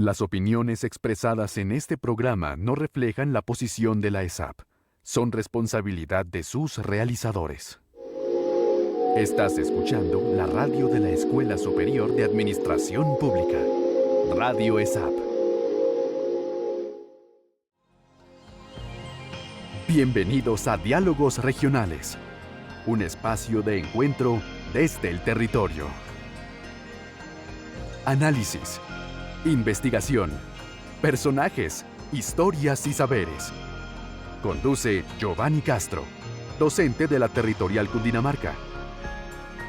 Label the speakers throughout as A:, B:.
A: Las opiniones expresadas en este programa no reflejan la posición de la ESAP. Son responsabilidad de sus realizadores. Estás escuchando la radio de la Escuela Superior de Administración Pública. Radio ESAP. Bienvenidos a Diálogos Regionales, un espacio de encuentro desde el territorio. Análisis, investigación, personajes, historias y saberes. Conduce Giovanni Castro, docente de la Territorial Cundinamarca.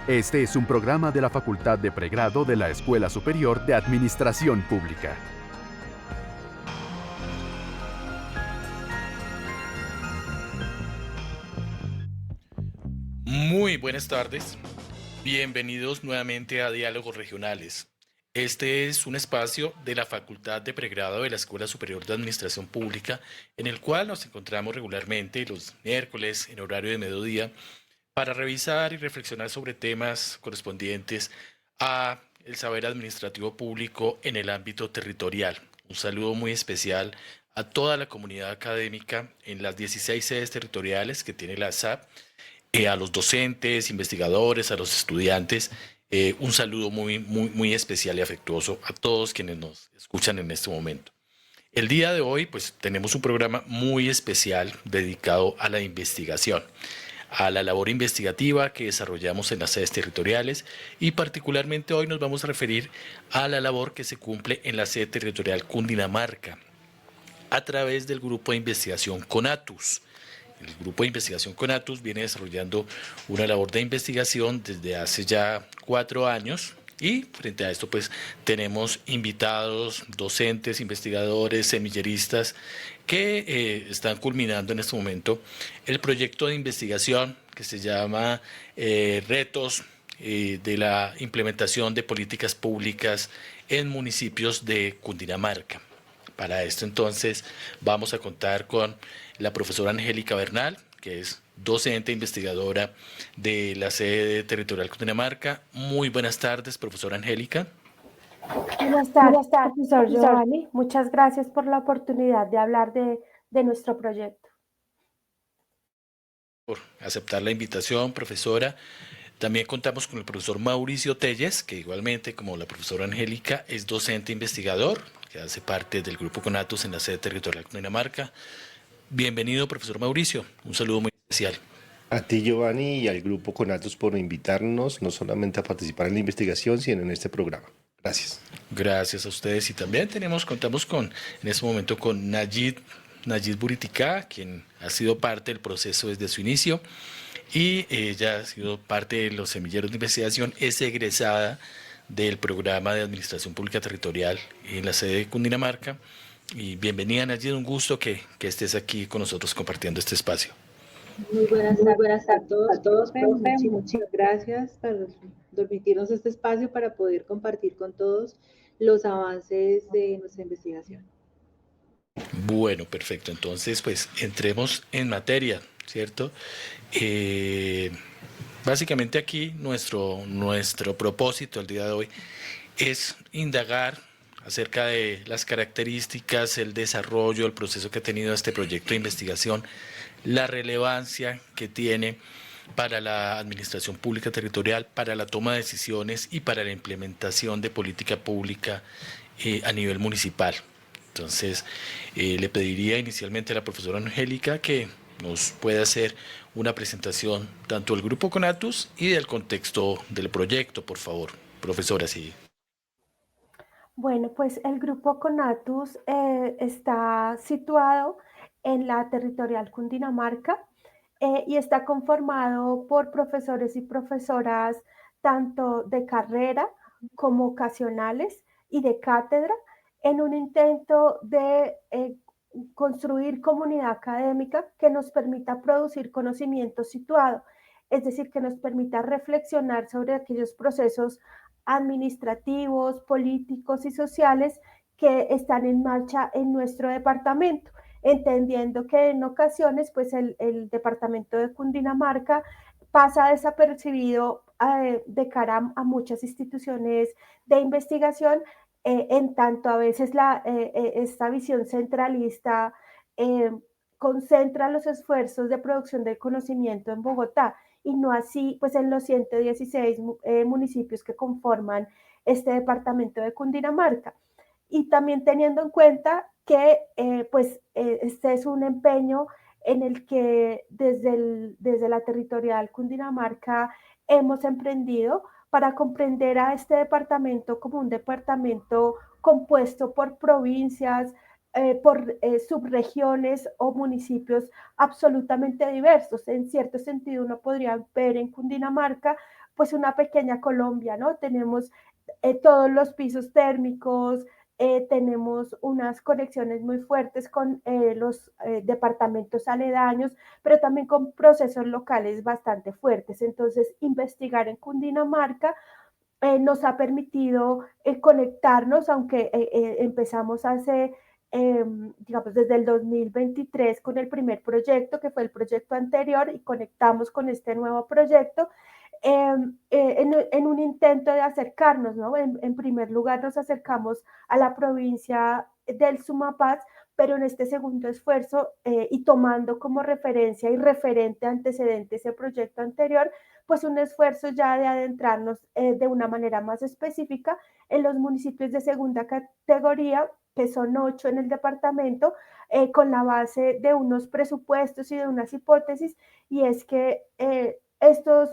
A: Este es un programa de la Facultad de Pregrado de la Escuela Superior de Administración Pública.
B: Muy buenas tardes. Bienvenidos nuevamente a Diálogos Regionales. Este es un espacio de la Facultad de Pregrado de la Escuela Superior de Administración Pública, en el cual nos encontramos regularmente los miércoles en horario de mediodía para revisar y reflexionar sobre temas correspondientes a el saber administrativo público en el ámbito territorial. Un saludo muy especial a toda la comunidad académica en las 16 sedes territoriales que tiene la SAP, a los docentes, investigadores, a los estudiantes. Un saludo muy especial y afectuoso a todos quienes nos escuchan en este momento. El día de hoy, pues, tenemos un programa muy especial dedicado a la investigación, a la labor investigativa que desarrollamos en las sedes territoriales, y particularmente hoy nos vamos a referir a la labor que se cumple en la sede territorial Cundinamarca a través del grupo de investigación CONATUS. El grupo de investigación CONATUS viene desarrollando una labor de investigación desde hace ya 4 años, y frente a esto pues tenemos invitados, docentes, investigadores, semilleristas que están culminando en este momento el proyecto de investigación que se llama Retos de la implementación de políticas públicas en municipios de Cundinamarca. Para esto entonces vamos a contar con la profesora Angélica Bernal, que es docente e investigadora de la sede territorial Cundinamarca. Muy buenas tardes, profesora Angélica.
C: Buenas tardes, profesor Giovanni. Muchas gracias por la oportunidad de hablar de nuestro proyecto.
B: Por aceptar la invitación, profesora. También contamos con el profesor Mauricio Telles, que igualmente, como la profesora Angélica, es docente e investigador, que hace parte del grupo CONATUS en la sede territorial Cundinamarca. Bienvenido, profesor Mauricio. Un saludo muy especial.
D: A ti, Giovanni, y al grupo CONATUS por invitarnos no solamente a participar en la investigación, sino en este programa. Gracias.
B: Gracias a ustedes. Y también contamos en este momento con Nayib Buritica, quien ha sido parte del proceso desde su inicio, y ella ha sido parte de los semilleros de investigación, es egresada del programa de Administración Pública Territorial en la sede de Cundinamarca. Y bienvenida, Nayib, un gusto que estés aquí con nosotros compartiendo este espacio.
E: Muy buenas tardes a todos, profe. Muchas gracias por permitirnos este espacio para poder compartir con todos los avances de nuestra investigación.
B: Bueno, perfecto. Entonces, pues entremos en materia, ¿cierto? Básicamente aquí nuestro propósito el día de hoy es indagar acerca de las características, el desarrollo, el proceso que ha tenido este proyecto de investigación, la relevancia que tiene para la administración pública territorial, para la toma de decisiones y para la implementación de política pública a nivel municipal. Entonces, le pediría inicialmente a la profesora Angélica que nos pueda hacer una presentación tanto del grupo CONATUS y del contexto del proyecto, por favor. Profesora, sí.
C: Bueno, pues el grupo CONATUS está situado en la territorial Cundinamarca y está conformado por profesores y profesoras tanto de carrera como ocasionales y de cátedra, en un intento de construir comunidad académica que nos permita producir conocimiento situado, es decir, que nos permita reflexionar sobre aquellos procesos administrativos, políticos y sociales que están en marcha en nuestro departamento, entendiendo que en ocasiones pues el departamento de Cundinamarca pasa desapercibido de cara a muchas instituciones de investigación en tanto a veces esta visión centralista eh, concentra los esfuerzos de producción del conocimiento en Bogotá y no así pues en los 116 municipios que conforman este departamento de Cundinamarca. Y también teniendo en cuenta que este es un empeño en el que desde la territorial Cundinamarca hemos emprendido para comprender a este departamento como un departamento compuesto por provincias, por subregiones o municipios absolutamente diversos. En cierto sentido, uno podría ver en Cundinamarca pues una pequeña Colombia, ¿no? Tenemos todos los pisos térmicos, tenemos unas conexiones muy fuertes con los departamentos aledaños, pero también con procesos locales bastante fuertes. Entonces, investigar en Cundinamarca nos ha permitido conectarnos, aunque empezamos digamos, desde el 2023 con el primer proyecto, que fue el proyecto anterior, y conectamos con este nuevo proyecto en un intento de acercarnos, ¿no? En primer lugar nos acercamos a la provincia del Sumapaz, pero en este segundo esfuerzo y tomando como referencia y referente antecedente ese proyecto anterior, pues un esfuerzo ya de adentrarnos de una manera más específica en los municipios de segunda categoría, que son 8 en el departamento, con la base de unos presupuestos y de unas hipótesis, y es que estos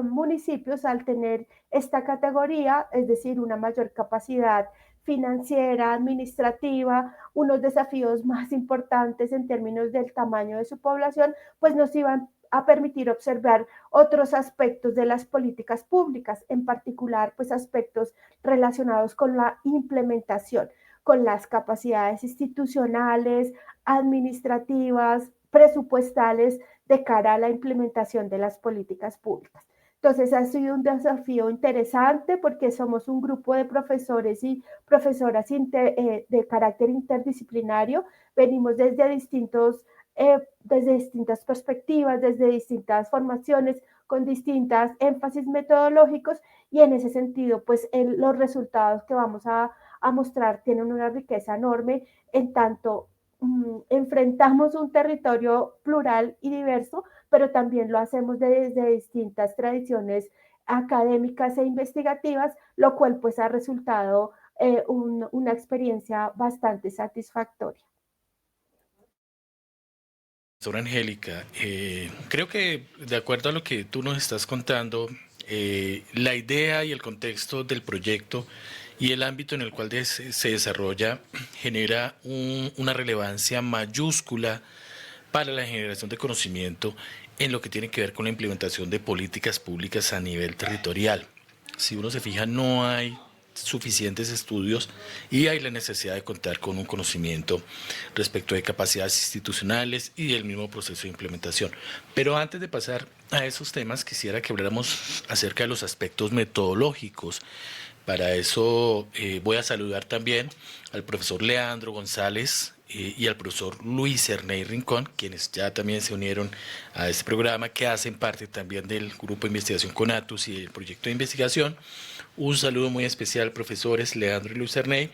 C: municipios, al tener esta categoría, es decir, una mayor capacidad financiera, administrativa, unos desafíos más importantes en términos del tamaño de su población, pues nos iban a permitir observar otros aspectos de las políticas públicas, en particular, pues aspectos relacionados con la implementación, con las capacidades institucionales, administrativas, presupuestales de cara a la implementación de las políticas públicas. Entonces ha sido un desafío interesante porque somos un grupo de profesores y profesoras de carácter interdisciplinario. Venimos desde distintas perspectivas, desde distintas formaciones, con distintas énfasis metodológicos y en ese sentido, pues los resultados que vamos a mostrar tienen una riqueza enorme en tanto enfrentamos un territorio plural y diverso, pero también lo hacemos desde distintas tradiciones académicas e investigativas, lo cual pues ha resultado una experiencia bastante satisfactoria.
B: Profesora Angélica, creo que de acuerdo a lo que tú nos estás contando, la idea y el contexto del proyecto y el ámbito en el cual se desarrolla genera una relevancia mayúscula para la generación de conocimiento en lo que tiene que ver con la implementación de políticas públicas a nivel territorial. Si uno se fija, no hay suficientes estudios y hay la necesidad de contar con un conocimiento respecto de capacidades institucionales y del mismo proceso de implementación. Pero antes de pasar a esos temas, quisiera que habláramos acerca de los aspectos metodológicos. Para eso voy a saludar también al profesor Leandro González y al profesor Luis Erney Rincón, quienes ya también se unieron a este programa, que hacen parte también del grupo de investigación CONATUS y el proyecto de investigación. Un saludo muy especial, profesores Leandro y Luis Erney.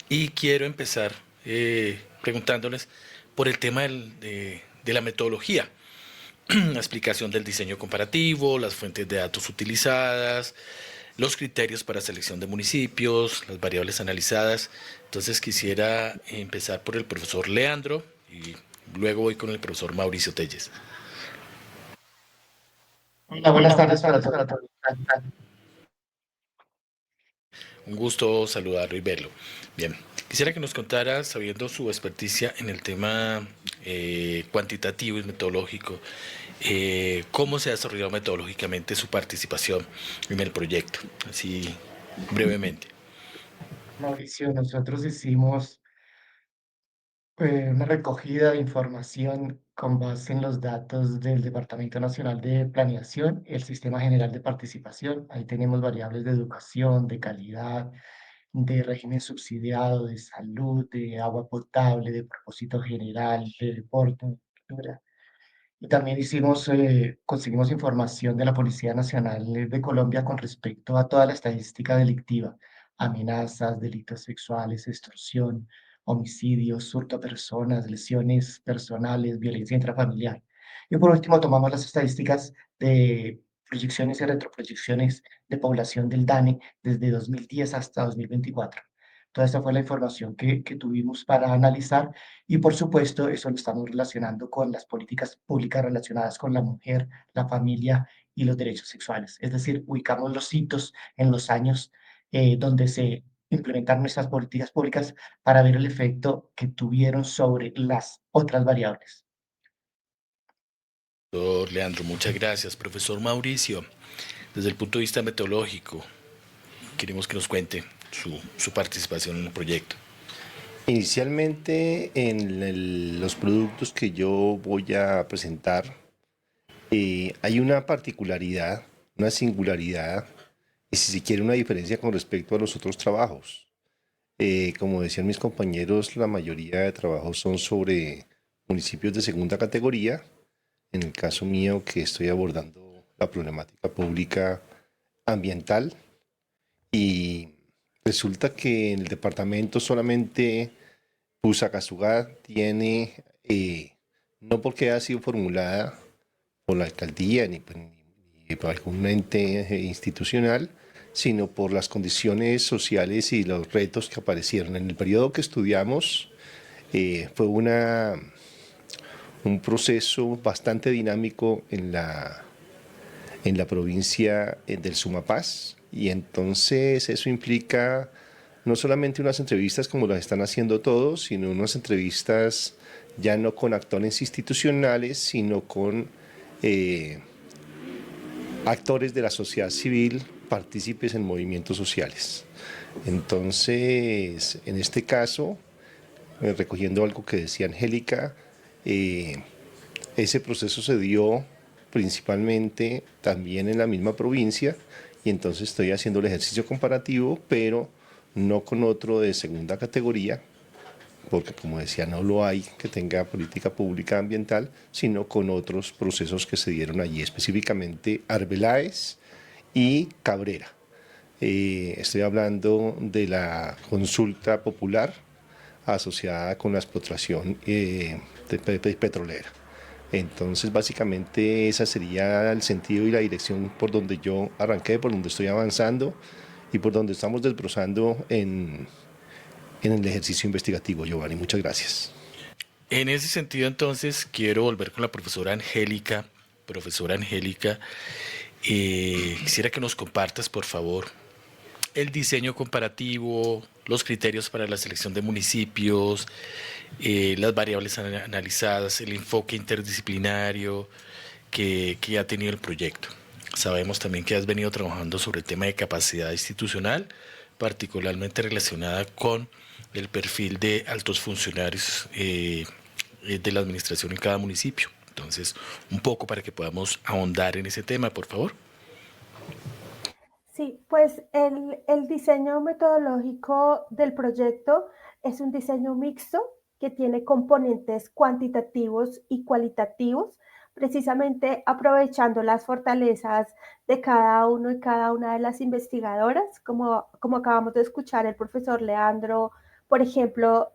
B: Y quiero empezar preguntándoles por el tema de la metodología, la explicación del diseño comparativo, las fuentes de datos utilizadas, los criterios para selección de municipios, las variables analizadas. Entonces quisiera empezar por el profesor Leandro y luego voy con el profesor Mauricio Telles.
F: Hola, buenas tardes para todos.
B: Un gusto saludarlo y verlo. Bien, quisiera que nos contara, sabiendo su experticia en el tema cuantitativo y metodológico, cómo se ha desarrollado metodológicamente su participación en el proyecto, así brevemente.
F: Mauricio, nosotros hicimos una recogida de información con base en los datos del Departamento Nacional de Planeación, el Sistema General de Participación. Ahí tenemos variables de educación, de calidad, de régimen subsidiado, de salud, de agua potable, de propósito general, de deporte, de cultura. Y también conseguimos información de la Policía Nacional de Colombia con respecto a toda la estadística delictiva, amenazas, delitos sexuales, extorsión, homicidios, hurto a personas, lesiones personales, violencia intrafamiliar. Y por último, tomamos las estadísticas de proyecciones y retroproyecciones de población del DANE desde 2010 hasta 2024. Toda esta fue la información que tuvimos para analizar y por supuesto eso lo estamos relacionando con las políticas públicas relacionadas con la mujer, la familia y los derechos sexuales. Es decir, ubicamos los hitos en los años donde se implementaron estas políticas públicas para ver el efecto que tuvieron sobre las otras variables.
B: Doctor Leandro, muchas gracias. Profesor Mauricio, desde el punto de vista metodológico, queremos que nos cuente su participación en el proyecto.
D: Inicialmente, en los productos que yo voy a presentar, hay una particularidad, una singularidad, y si se quiere una diferencia con respecto a los otros trabajos. Como decían mis compañeros, la mayoría de trabajos son sobre municipios de segunda categoría. En el caso mío, que estoy abordando la problemática pública ambiental, y resulta que en el departamento solamente Fusagasugá tiene, no porque haya sido formulada por la alcaldía ni por algún ente institucional, sino por las condiciones sociales y los retos que aparecieron. En el periodo que estudiamos fue un proceso bastante dinámico en la provincia del Sumapaz, y entonces eso implica no solamente unas entrevistas como las están haciendo todos, sino unas entrevistas ya no con actores institucionales, sino con actores de la sociedad civil, partícipes en movimientos sociales. Entonces, en este caso, recogiendo algo que decía Angélica, ese proceso se dio principalmente también en la misma provincia, y entonces estoy haciendo el ejercicio comparativo, pero no con otro de segunda categoría, porque como decía, no lo hay que tenga política pública ambiental, sino con otros procesos que se dieron allí, específicamente Arbeláez y Cabrera. Estoy hablando de la consulta popular asociada con la explotación petrolera. Entonces, básicamente, ese sería el sentido y la dirección por donde yo arranqué, por donde estoy avanzando y por donde estamos desbrozando en el ejercicio investigativo, Giovanni. Muchas gracias.
B: En ese sentido, entonces, quiero volver con la profesora Angélica. Profesora Angélica, quisiera que nos compartas, por favor, el diseño comparativo, los criterios para la selección de municipios, las variables analizadas, el enfoque interdisciplinario que ha tenido el proyecto. Sabemos también que has venido trabajando sobre el tema de capacidad institucional, particularmente relacionada con el perfil de altos funcionarios de la administración en cada municipio. Entonces, un poco para que podamos ahondar en ese tema, por favor.
C: Sí, pues el diseño metodológico del proyecto es un diseño mixto que tiene componentes cuantitativos y cualitativos, precisamente aprovechando las fortalezas de cada uno y cada una de las investigadoras. Como acabamos de escuchar, el profesor Leandro, por ejemplo,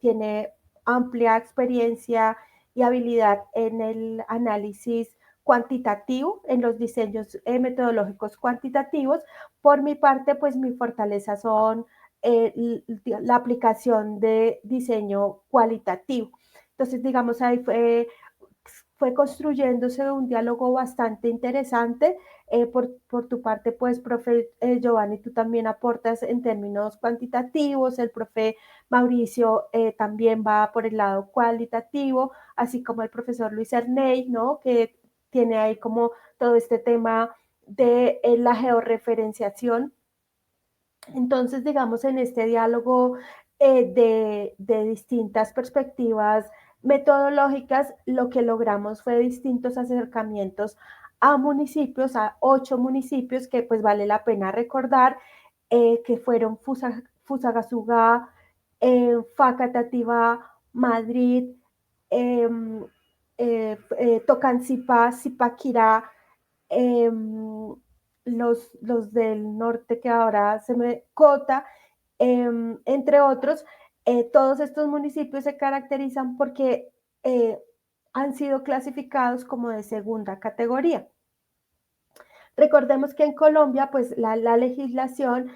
C: tiene amplia experiencia y habilidad en el análisis cuantitativo, en los diseños metodológicos cuantitativos. Por mi parte, pues mi fortaleza son la aplicación de diseño cualitativo. Entonces, digamos, ahí fue construyéndose un diálogo bastante interesante. Por tu parte, pues, profe Giovanni, tú también aportas en términos cuantitativos, el profe Mauricio también va por el lado cualitativo, así como el profesor Luis Erney, ¿no? Que tiene ahí como todo este tema de la georreferenciación. Entonces, digamos, en este diálogo de distintas perspectivas metodológicas, lo que logramos fue distintos acercamientos a municipios, a 8 municipios que pues vale la pena recordar, que fueron Fusagasugá, Facatativá, Madrid, eh, Tocancipá, Zipaquirá, eh, los del norte que ahora se me Cota, entre otros, todos estos municipios se caracterizan porque han sido clasificados como de segunda categoría. Recordemos que en Colombia, pues la legislación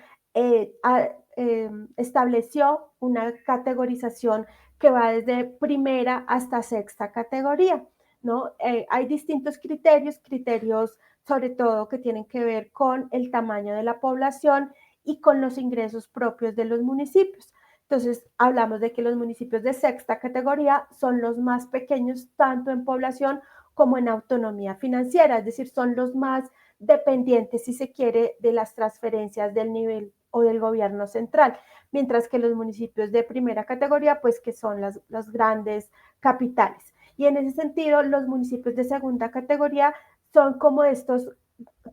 C: estableció una categorización que va desde primera hasta sexta categoría, ¿no? Hay distintos criterios sobre todo que tienen que ver con el tamaño de la población y con los ingresos propios de los municipios. Entonces, hablamos de que los municipios de sexta categoría son los más pequeños, tanto en población como en autonomía financiera, es decir, son los más dependientes, si se quiere, de las transferencias del nivel o del gobierno central, mientras que los municipios de primera categoría, pues que son las grandes capitales. Y en ese sentido, los municipios de segunda categoría son como estos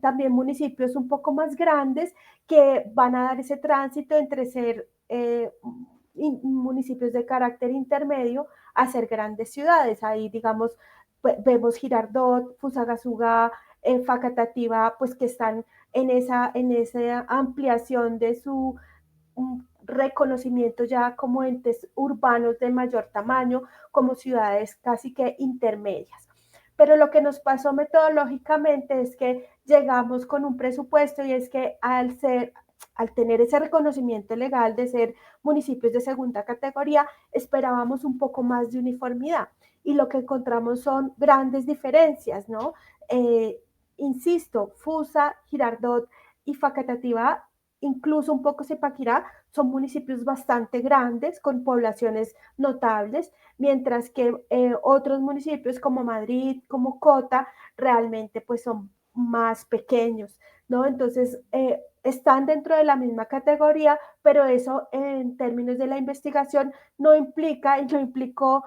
C: también municipios un poco más grandes que van a dar ese tránsito entre ser municipios de carácter intermedio a ser grandes ciudades. Ahí, digamos, vemos Girardot, Fusagasugá, Facatativá, pues que están en esa ampliación de su reconocimiento ya como entes urbanos de mayor tamaño, como ciudades casi que intermedias. Pero lo que nos pasó metodológicamente es que llegamos con un presupuesto y es que al tener ese reconocimiento legal de ser municipios de segunda categoría, esperábamos un poco más de uniformidad y lo que encontramos son grandes diferencias, ¿no? Insisto, Fusa, Girardot y Facatativá, incluso un poco Zipaquirá, son municipios bastante grandes con poblaciones notables, mientras que otros municipios como Madrid, como Cota, realmente pues son más pequeños, ¿no? Entonces, están dentro de la misma categoría, pero eso en términos de la investigación no implica y no implicó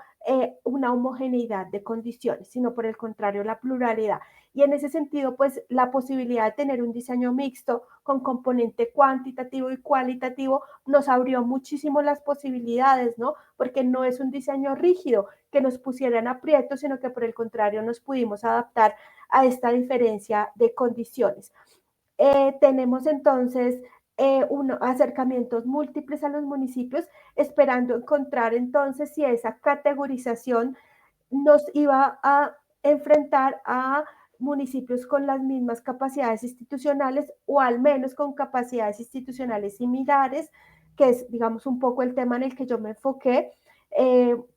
C: una homogeneidad de condiciones, sino por el contrario, la pluralidad. Y en ese sentido, pues la posibilidad de tener un diseño mixto con componente cuantitativo y cualitativo nos abrió muchísimo las posibilidades, ¿no? Porque no es un diseño rígido que nos pusiera en aprietos, sino que por el contrario nos pudimos adaptar a esta diferencia de condiciones. Tenemos entonces acercamientos múltiples a los municipios, esperando encontrar entonces si esa categorización nos iba a enfrentar a municipios con las mismas capacidades institucionales o al menos con capacidades institucionales similares, que es, digamos, un poco el tema en el que yo me enfoqué.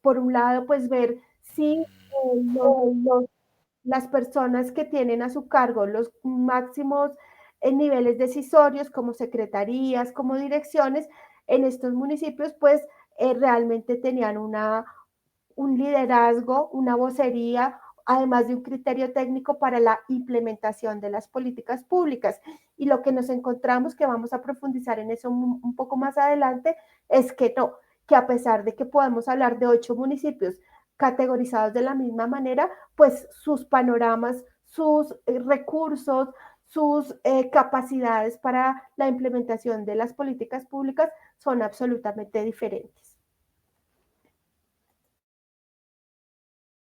C: Por un lado, pues ver si las personas que tienen a su cargo los máximos niveles decisorios, como secretarías, como direcciones, en estos municipios, pues realmente tenían un liderazgo, una vocería, además de un criterio técnico para la implementación de las políticas públicas. Y lo que nos encontramos, que vamos a profundizar en eso un poco más adelante, es que no, que a pesar de que podemos hablar de 8 municipios categorizados de la misma manera, pues sus panoramas, sus recursos, sus capacidades para la implementación de las políticas públicas son absolutamente diferentes.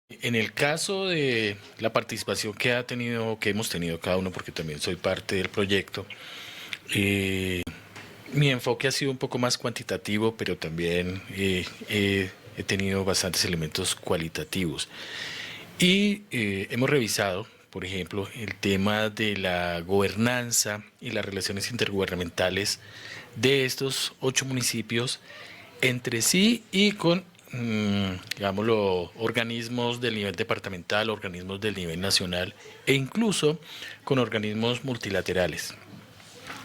B: En el caso de la participación que hemos tenido cada uno, porque también soy parte del proyecto, mi enfoque ha sido un poco más cuantitativo, pero también he tenido bastantes elementos cualitativos. Y hemos revisado, por ejemplo, el tema de la gobernanza y las relaciones intergubernamentales de estos 8 municipios entre sí y con digámoslo, organismos del nivel departamental, organismos del nivel nacional e incluso con organismos multilaterales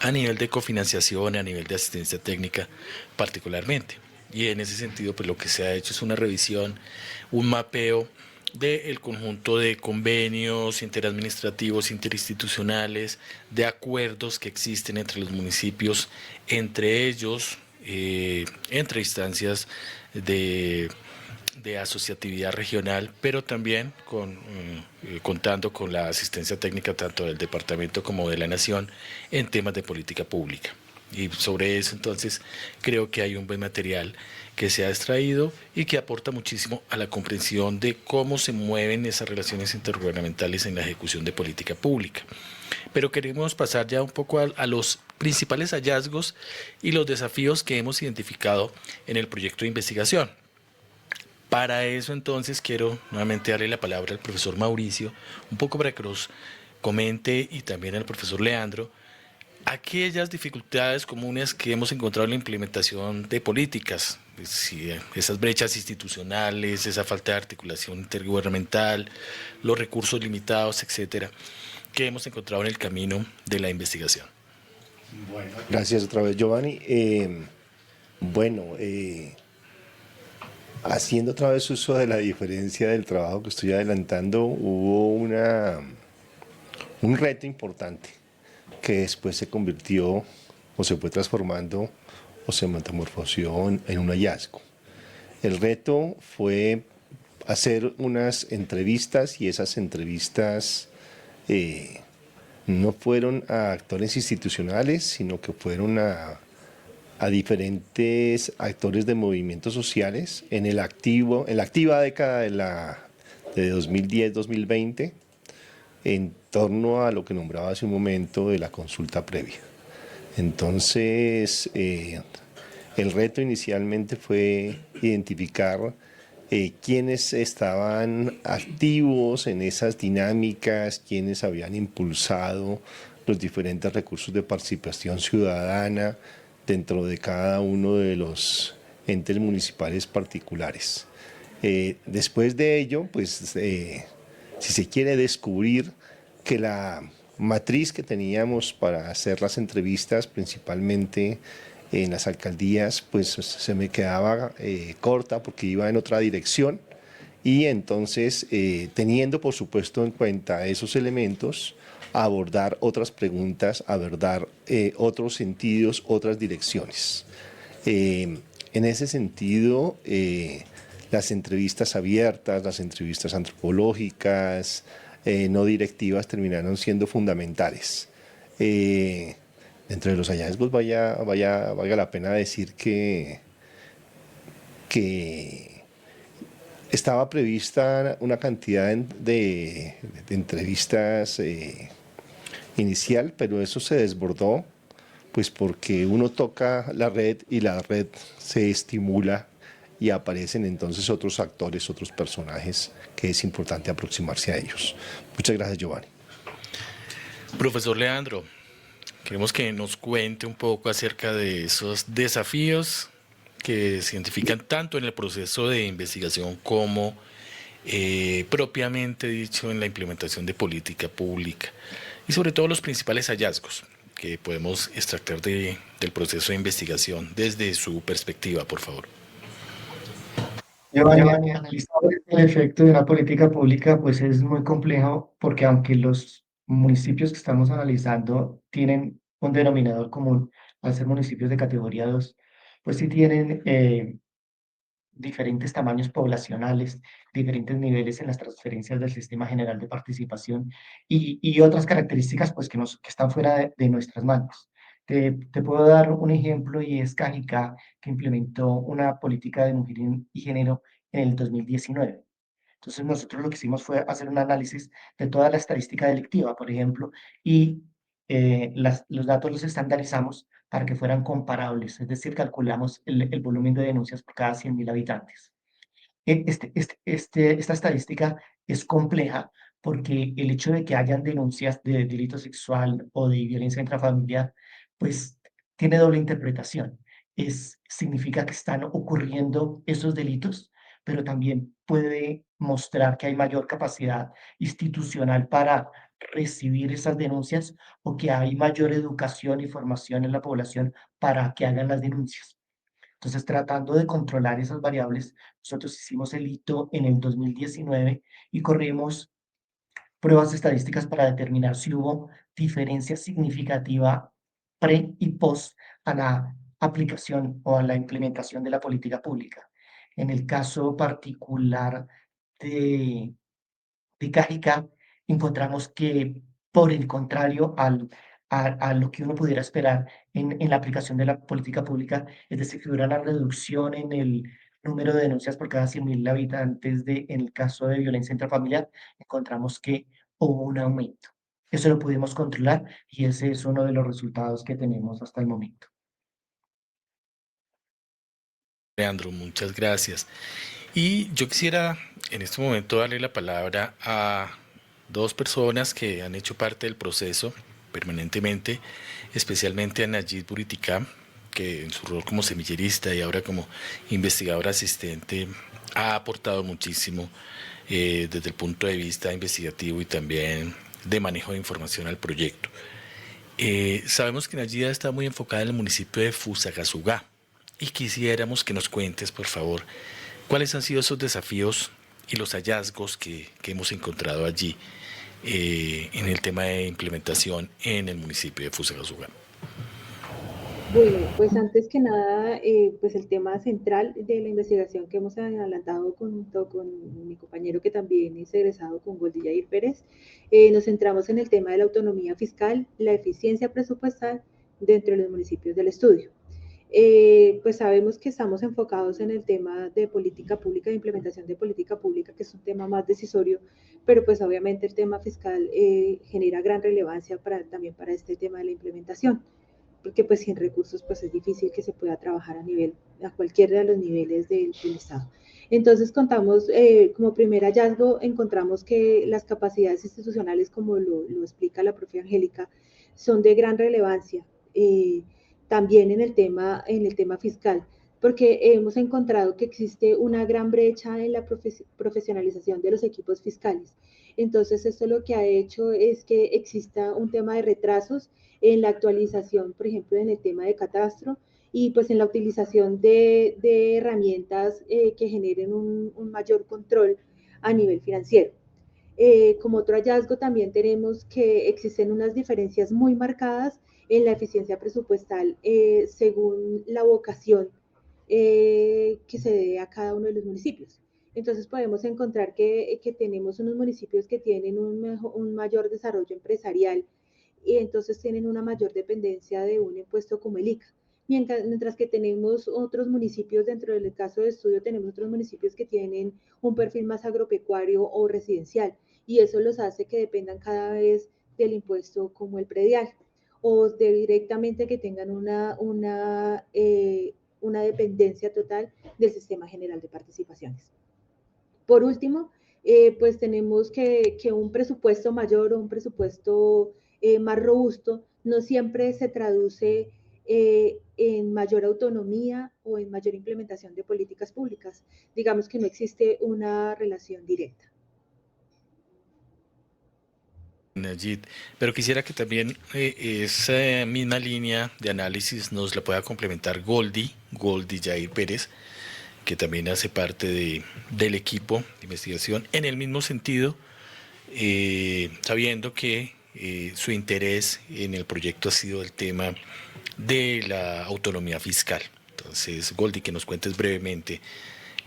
B: a nivel de cofinanciación, a nivel de asistencia técnica particularmente. Y en ese sentido, pues lo que se ha hecho es una revisión, un mapeo del conjunto de convenios interadministrativos, interinstitucionales, de acuerdos que existen entre los municipios, entre ellos, entre instancias de asociatividad regional, pero también contando con la asistencia técnica tanto del departamento como de la nación en temas de política pública. Y sobre eso entonces creo que hay un buen material que se ha extraído y que aporta muchísimo a la comprensión de cómo se mueven esas relaciones intergubernamentales en la ejecución de política pública. Pero queremos pasar ya un poco a los principales hallazgos y los desafíos que hemos identificado en el proyecto de investigación. Para eso entonces quiero nuevamente darle la palabra al profesor Mauricio, un poco para que nos comente, y también al profesor Leandro, aquellas dificultades comunes que hemos encontrado en la implementación de políticas, si esas brechas institucionales, esa falta de articulación intergubernamental, los recursos limitados, etcétera, que hemos encontrado en el camino de la investigación.
D: Bueno, gracias otra vez, Giovanni. Haciendo otra vez uso de la diferencia del trabajo que estoy adelantando, hubo un reto importante que después se convirtió o se fue transformando o se metamorfoseó en un hallazgo. El reto fue hacer unas entrevistas, y esas entrevistas no fueron a actores institucionales, sino que fueron a diferentes actores de movimientos sociales en la activa década de 2010-2020, en torno a lo que nombraba hace un momento de la consulta previa. Entonces, el reto inicialmente fue identificar quiénes estaban activos en esas dinámicas, quiénes habían impulsado los diferentes recursos de participación ciudadana dentro de cada uno de los entes municipales particulares. Después de ello, pues, si se quiere descubrir que la matriz que teníamos para hacer las entrevistas, principalmente en las alcaldías, pues se me quedaba corta porque iba en otra dirección, y entonces, teniendo por supuesto en cuenta esos elementos, abordar otras preguntas, abordar otros sentidos, otras direcciones. En ese sentido, las entrevistas abiertas, las entrevistas antropológicas, no directivas, terminaron siendo fundamentales. Entre los hallazgos valga la pena decir que estaba prevista una cantidad de entrevistas inicial, pero eso se desbordó, pues porque uno toca la red y la red se estimula y aparecen entonces otros actores, otros personajes que es importante aproximarse a ellos. Muchas gracias, Giovanni.
B: Profesor Leandro, queremos que nos cuente un poco acerca de esos desafíos que se identifican tanto en el proceso de investigación como propiamente dicho en la implementación de política pública, y sobre todo los principales hallazgos que podemos extraer del proceso de investigación desde su perspectiva, por favor.
F: Giovanni, analizar el efecto de una política pública pues es muy complejo porque aunque los municipios que estamos analizando tienen un denominador común al ser municipios de categoría 2, pues sí tienen diferentes tamaños poblacionales, diferentes niveles en las transferencias del sistema general de participación y otras características pues que están fuera de nuestras manos. Te puedo dar un ejemplo y es Cajicá, que implementó una política de mujer y género en el 2019. Entonces nosotros lo que hicimos fue hacer un análisis de toda la estadística delictiva, por ejemplo, y los datos los estandarizamos para que fueran comparables, es decir, calculamos el volumen de denuncias por cada 100.000 habitantes. Esta estadística es compleja porque el hecho de que hayan denuncias de delito sexual o de violencia intrafamiliar, pues tiene doble interpretación. Significa que están ocurriendo esos delitos, pero también puede mostrar que hay mayor capacidad institucional para recibir esas denuncias o que hay mayor educación y formación en la población para que hagan las denuncias. Entonces, tratando de controlar esas variables, nosotros hicimos el hito en el 2019 y corrimos pruebas estadísticas para determinar si hubo diferencia significativa pre y post a la aplicación o a la implementación de la política pública. En el caso particular de Cajica, encontramos que, por el contrario, a lo que uno pudiera esperar en la aplicación de la política pública, es decir, que hubiera una reducción en el número de denuncias por cada 100.000 habitantes en el caso de violencia intrafamiliar, encontramos que hubo un aumento. Eso lo pudimos controlar y ese es uno de los resultados que tenemos hasta el momento.
B: Leandro, muchas gracias. Y yo quisiera en este momento darle la palabra a dos personas que han hecho parte del proceso permanentemente, especialmente a Nayib Buriticá, que en su rol como semillerista y ahora como investigador asistente ha aportado muchísimo desde el punto de vista investigativo y también de manejo de información al proyecto. Sabemos que Nayib está muy enfocada en el municipio de Fusagasugá y quisiéramos que nos cuentes, por favor, cuáles han sido esos desafíos y los hallazgos que hemos encontrado allí en el tema de implementación en el municipio de Fusagasugá.
E: Bueno, pues antes que nada, pues el tema central de la investigación que hemos adelantado junto con mi compañero que también es egresado con Goldy Yair Pérez, nos centramos en el tema de la autonomía fiscal, la eficiencia presupuestal dentro de los municipios del estudio. Pues sabemos que estamos enfocados en el tema de política pública, de implementación de política pública, que es un tema más decisorio, pero pues obviamente el tema fiscal genera gran relevancia también para este tema de la implementación, porque pues sin recursos pues es difícil que se pueda trabajar a cualquiera de los niveles del Estado. Entonces contamos, como primer hallazgo, encontramos que las capacidades institucionales, como lo explica la profe Angélica, son de gran relevancia. También en el tema fiscal, porque hemos encontrado que existe una gran brecha en la profesionalización de los equipos fiscales. Entonces, esto lo que ha hecho es que exista un tema de retrasos en la actualización, por ejemplo, en el tema de catastro y pues en la utilización de herramientas que generen un mayor control a nivel financiero. Como otro hallazgo también tenemos que existen unas diferencias muy marcadas en la eficiencia presupuestal según la vocación que se dé a cada uno de los municipios. Entonces podemos encontrar que tenemos unos municipios que tienen un mayor desarrollo empresarial y entonces tienen una mayor dependencia de un impuesto como el ICA. Mientras que tenemos otros municipios, dentro del caso de estudio, tenemos otros municipios que tienen un perfil más agropecuario o residencial, y eso los hace que dependan cada vez del impuesto como el predial, o directamente que tengan una dependencia total del sistema general de participaciones. Por último, pues tenemos que un presupuesto mayor o un presupuesto más robusto no siempre se traduce en mayor autonomía o en mayor implementación de políticas públicas. Digamos que no existe una relación directa.
B: Nayib, pero quisiera que también esa misma línea de análisis nos la pueda complementar Goldy Yair Pérez, que también hace parte del equipo de investigación, en el mismo sentido, sabiendo que su interés en el proyecto ha sido el tema de la autonomía fiscal. Entonces, Goldy, que nos cuentes brevemente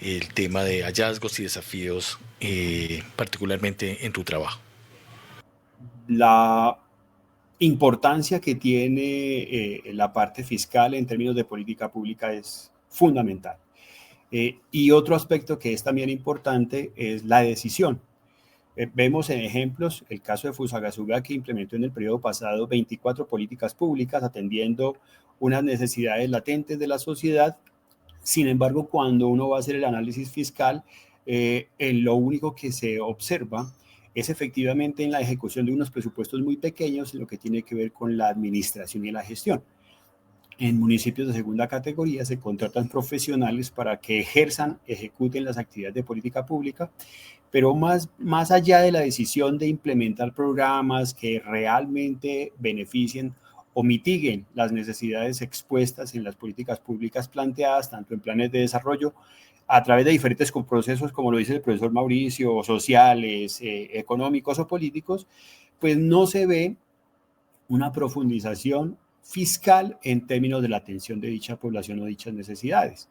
B: el tema de hallazgos y desafíos, particularmente en tu trabajo.
G: La importancia que tiene la parte fiscal en términos de política pública es fundamental. Y otro aspecto que es también importante es la decisión. Vemos en ejemplos el caso de Fusagasugá, que implementó en el periodo pasado 24 políticas públicas atendiendo unas necesidades latentes de la sociedad. Sin embargo, cuando uno va a hacer el análisis fiscal, en lo único que se observa es efectivamente en la ejecución de unos presupuestos muy pequeños en lo que tiene que ver con la administración y la gestión. En municipios de segunda categoría se contratan profesionales para que ejecuten las actividades de política pública, pero más allá de la decisión de implementar programas que realmente beneficien o mitiguen las necesidades expuestas en las políticas públicas planteadas, tanto en planes de desarrollo, a través de diferentes procesos, como lo dice el profesor Mauricio, sociales, económicos o políticos, pues no se ve una profundización fiscal en términos de la atención de dicha población o dichas necesidades.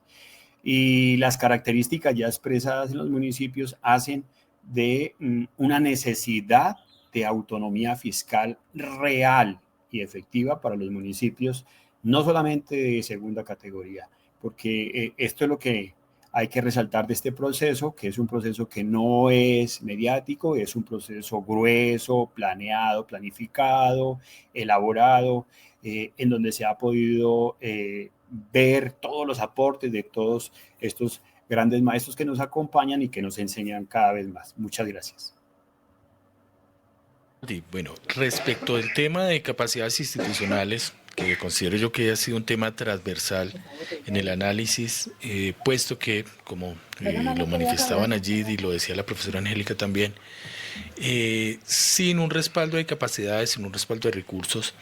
G: Y las características ya expresadas en los municipios hacen de una necesidad de autonomía fiscal real y efectiva para los municipios, no solamente de segunda categoría, porque esto es lo que hay que resaltar de este proceso, que es un proceso que no es mediático, es un proceso grueso, planeado, planificado, elaborado, en donde se ha podido ver todos los aportes de todos estos grandes maestros que nos acompañan y que nos enseñan cada vez más. Muchas gracias.
B: Y bueno, respecto al tema de capacidades institucionales, que considero yo que ha sido un tema transversal en el análisis, puesto que, como lo manifestaban allí y lo decía la profesora Angélica también, sin un respaldo de capacidades, sin un respaldo de recursos,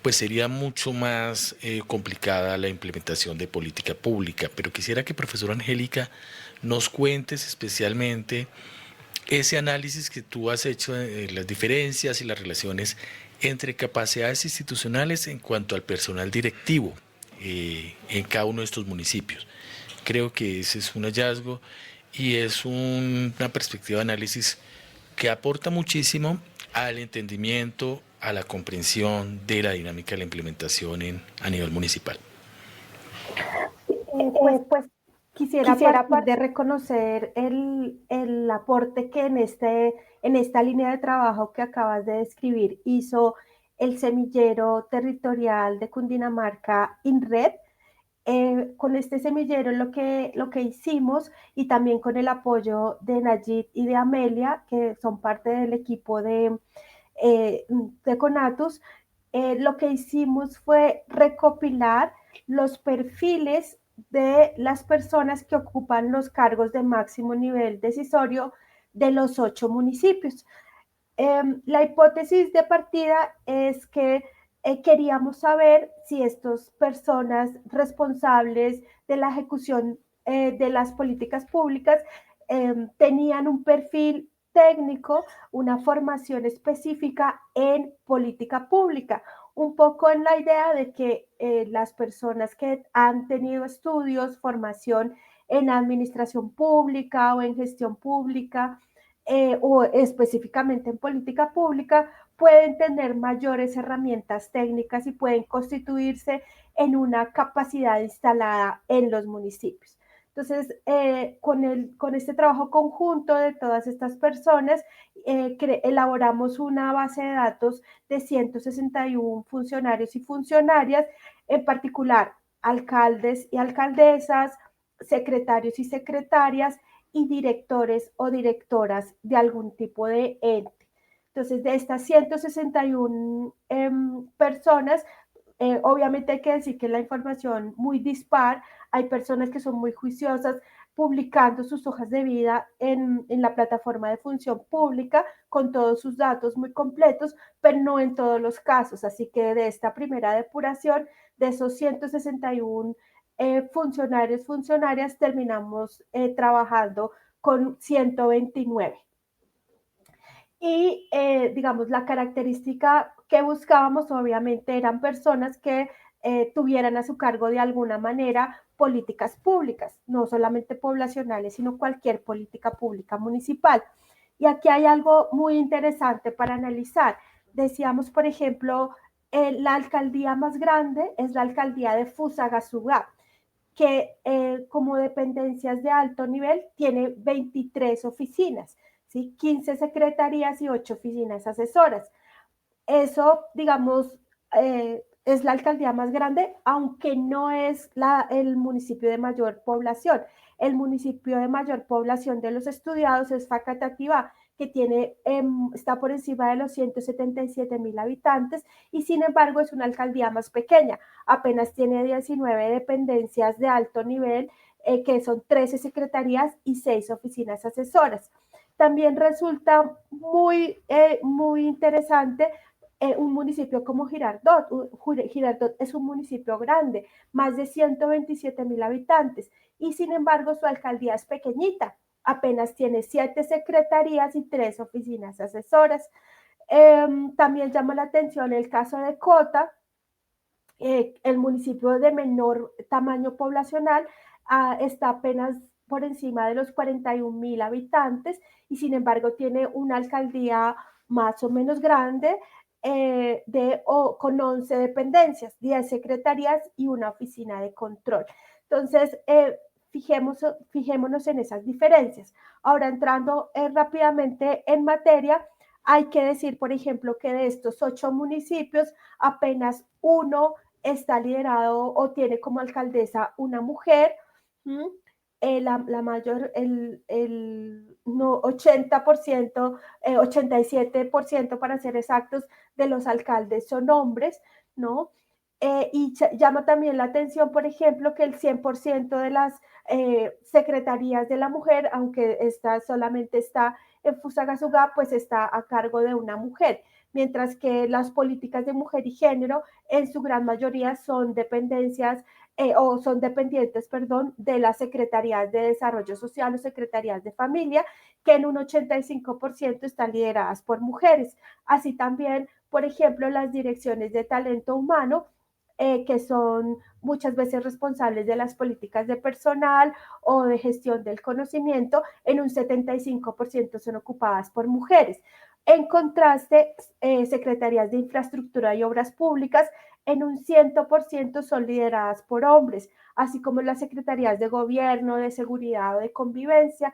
B: pues sería mucho más complicada la implementación de política pública. Pero quisiera que, profesora Angélica, nos cuentes especialmente ese análisis que tú has hecho de las diferencias y las relaciones entre capacidades institucionales en cuanto al personal directivo en cada uno de estos municipios. Creo que ese es un hallazgo y es una perspectiva de análisis que aporta muchísimo al entendimiento, a la comprensión de la dinámica de la implementación a nivel municipal.
C: Pues quisiera partir de reconocer el aporte que en esta línea de trabajo que acabas de describir hizo el semillero territorial de Cundinamarca, INRED. Con este semillero lo que hicimos, y también con el apoyo de Nayib y de Amelia, que son parte del equipo de Conatus, lo que hicimos fue recopilar los perfiles de las personas que ocupan los cargos de máximo nivel decisorio de los 8 municipios. La hipótesis de partida es que queríamos saber si estas personas responsables de la ejecución de las políticas públicas tenían un perfil técnico, una formación específica en política pública, un poco en la idea de que las personas que han tenido estudios, formación en administración pública o en gestión pública, o específicamente en política pública, pueden tener mayores herramientas técnicas y pueden constituirse en una capacidad instalada en los municipios. Entonces, con este trabajo conjunto de todas estas personas, elaboramos una base de datos de 161 funcionarios y funcionarias, en particular alcaldes y alcaldesas, secretarios y secretarias, y directores o directoras de algún tipo de ente. Entonces, de estas 161 personas, obviamente hay que decir que la información muy dispar, hay personas que son muy juiciosas publicando sus hojas de vida en la plataforma de función pública con todos sus datos muy completos, pero no en todos los casos. Así que de esta primera depuración, de esos 161 funcionarias, terminamos trabajando con 129. Y digamos, la característica que buscábamos obviamente eran personas que tuvieran a su cargo de alguna manera políticas públicas, no solamente poblacionales, sino cualquier política pública municipal. Y aquí hay algo muy interesante para analizar. Decíamos, por ejemplo, la alcaldía más grande es la alcaldía de Fusagasugá, que como dependencias de alto nivel tiene 23 oficinas, ¿sí? 15 secretarías y 8 oficinas asesoras. Eso, digamos, es la alcaldía más grande, aunque no es el municipio de mayor población. El municipio de mayor población de los estudiados es Facatativá, que está por encima de los 177,000 habitantes, y sin embargo es una alcaldía más pequeña, apenas tiene 19 dependencias de alto nivel, que son 13 secretarías y 6 oficinas asesoras. También resulta muy interesante un municipio como Girardot. Girardot es un municipio grande, más de 127,000 habitantes, y sin embargo su alcaldía es pequeñita, apenas tiene 7 secretarías y 3 oficinas asesoras. También llama la atención el caso de Cota, el municipio de menor tamaño poblacional, está apenas por encima de los 41,000 habitantes, y sin embargo tiene una alcaldía más o menos grande, con 11 dependencias, 10 secretarías y una oficina de control. Entonces, fijémonos en esas diferencias. Ahora, entrando rápidamente en materia, hay que decir, por ejemplo, que de estos 8 municipios, apenas uno está liderado o tiene como alcaldesa una mujer. La mayor, no, 80%, 87% para ser exactos, de los alcaldes son hombres, ¿no? Y llama también la atención, por ejemplo, que el 100% de las secretarías de la mujer, aunque esta solamente está en Fusagasugá, pues está a cargo de una mujer, mientras que las políticas de mujer y género en su gran mayoría son dependencias o son dependientes, perdón, de las secretarías de desarrollo social o secretarías de familia, que en un 85% están lideradas por mujeres. Así también, por ejemplo, las direcciones de talento humano, que son muchas veces responsables de las políticas de personal o de gestión del conocimiento, en un 75% son ocupadas por mujeres. En contraste, secretarías de infraestructura y obras públicas en un 100% son lideradas por hombres, así como las secretarías de gobierno, de seguridad o de convivencia.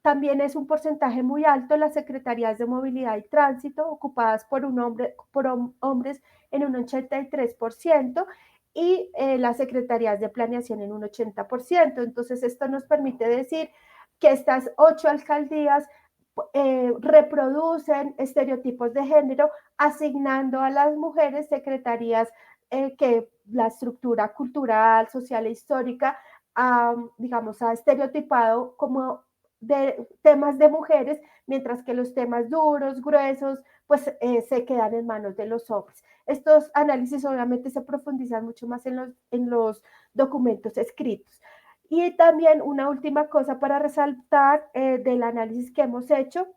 C: También es un porcentaje muy alto las secretarías de movilidad y tránsito, ocupadas por hombres en un 83%, y las secretarías de planeación en un 80%. Entonces, esto nos permite decir que estas 8 alcaldías reproducen estereotipos de género, asignando a las mujeres secretarías que la estructura cultural, social e histórica, digamos, ha estereotipado como de temas de mujeres, mientras que los temas duros, gruesos, pues se quedan en manos de los hombres. Estos análisis obviamente se profundizan mucho más en los documentos escritos. Y también una última cosa para resaltar del análisis que hemos hecho,